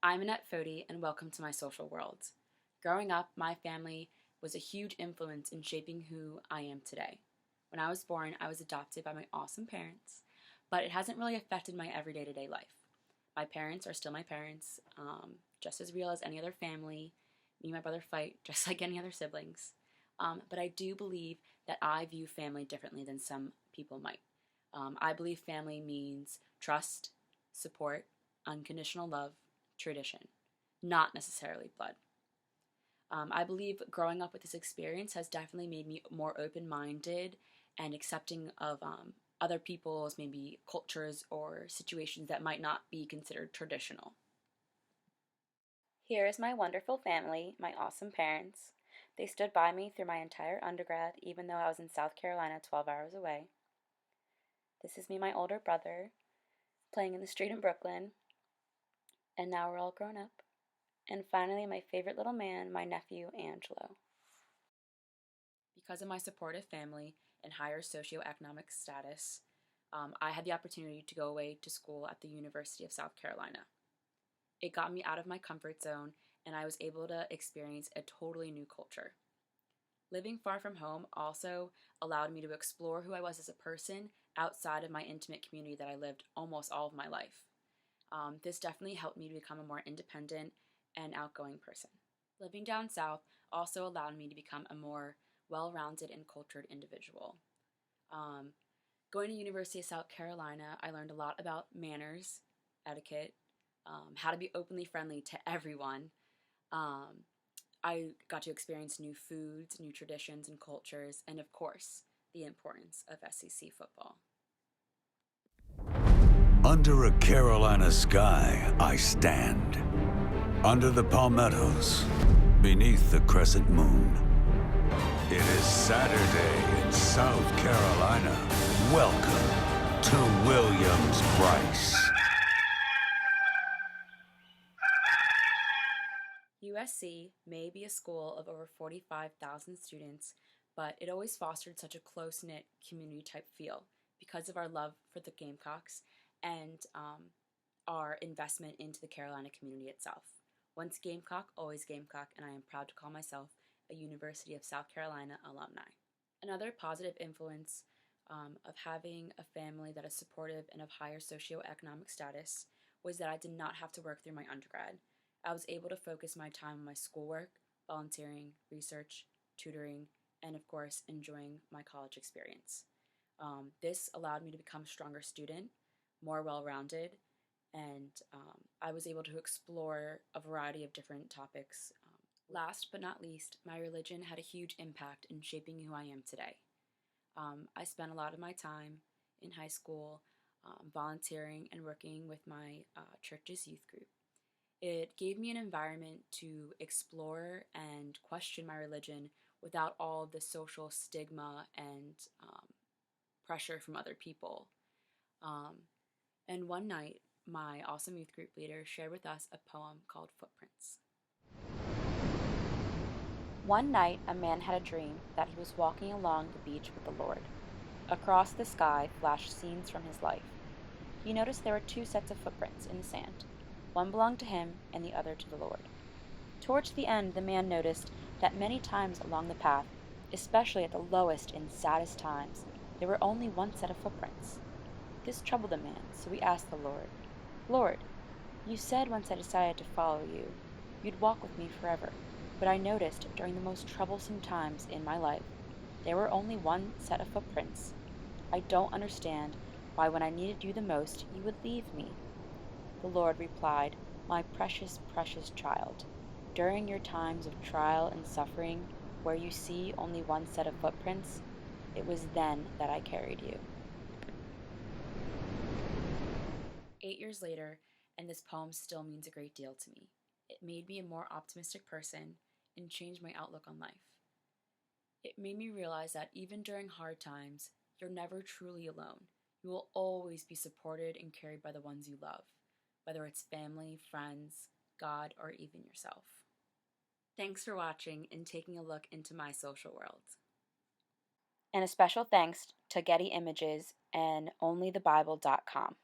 I'm I'm Annette Fody, and welcome to my social world. Growing up, my family was a huge influence in shaping who I am today. When I was born, I was adopted by my awesome parents, but it hasn't really affected my everyday to day life. My parents are still my parents, just as real as any other family. Me and my brother fight just like any other siblings. But I do believe that I view family differently than some people might. I believe family means trust, support, unconditional love, tradition, not necessarily blood. I believe growing up with this experience has definitely made me more open minded and accepting of other people's maybe cultures or situations that might not be considered traditional. Here is my wonderful family, my awesome parents. They stood by me through my entire undergrad, even though I was in South Carolina 12 hours away. This is me, my older brother, playing in the street in Brooklyn, and now we're all grown up. And finally, my favorite little man, my nephew, Angelo. Because of my supportive family and higher socioeconomic status, I had the opportunity to go away to school at the University of South Carolina. It got me out of my comfort zone, and I was able to experience a totally new culture. Living far from home also allowed me to explore who I was as a person outside of my intimate community that I lived almost all of my life. This definitely helped me to become a more independent and outgoing person. Living down south also allowed me to become a more well-rounded and cultured individual. Um, Going to University of South Carolina, I learned a lot about manners, etiquette, how to be openly friendly to everyone. Um, I got to experience new foods, new traditions and cultures, and of course, the importance of SEC football. Under a Carolina sky, I stand. Under the palmettos, beneath the crescent moon. It is Saturday in South Carolina. Welcome to Williams-Brice. USC may be a school of over 45,000 students, but it always fostered such a close-knit community type feel because of our love for the Gamecocks and our investment into the Carolina community itself. Once Gamecock, always Gamecock, and I am proud to call myself a University of South Carolina alumni. Another positive influence of having a family that is supportive and of higher socioeconomic status was that I did not have to work through my undergrad. I was able to focus my time on my schoolwork, volunteering, research, tutoring, and of course, enjoying my college experience. This allowed me to become a stronger student, more well rounded, and I was able to explore a variety of different topics. Last but not least, my religion had a huge impact in shaping who I am today. I spent a lot of my time in high school volunteering and working with my church's youth group. It gave me an environment to explore and question my religion without all the social stigma and pressure from other people. And one night, my awesome youth group leader shared with us a poem called Footprints. One night, a man had a dream that he was walking along the beach with the Lord. Across the sky flashed scenes from his life. He noticed there were two sets of footprints in the sand. One belonged to him, and the other to the Lord. Towards the end, the man noticed that many times along the path, especially at the lowest and saddest times, there were only one set of footprints. This troubled the man, so he asked the Lord, "Lord, you said once I decided to follow you, you'd walk with me forever. But I noticed during the most troublesome times in my life, there were only one set of footprints. I don't understand why when I needed you the most, you would leave me." The Lord replied, "My precious, precious child, during your times of trial and suffering, where you see only one set of footprints, it was then that I carried you." 8 years later, and this poem still means a great deal to me. It made me a more optimistic person and changed my outlook on life. It made me realize that even during hard times, you're never truly alone. You will always be supported and carried by the ones you love, whether it's family, friends, God, or even yourself. Thanks for watching and taking a look into my social world. And a special thanks to Getty Images and OnlyTheBible.com.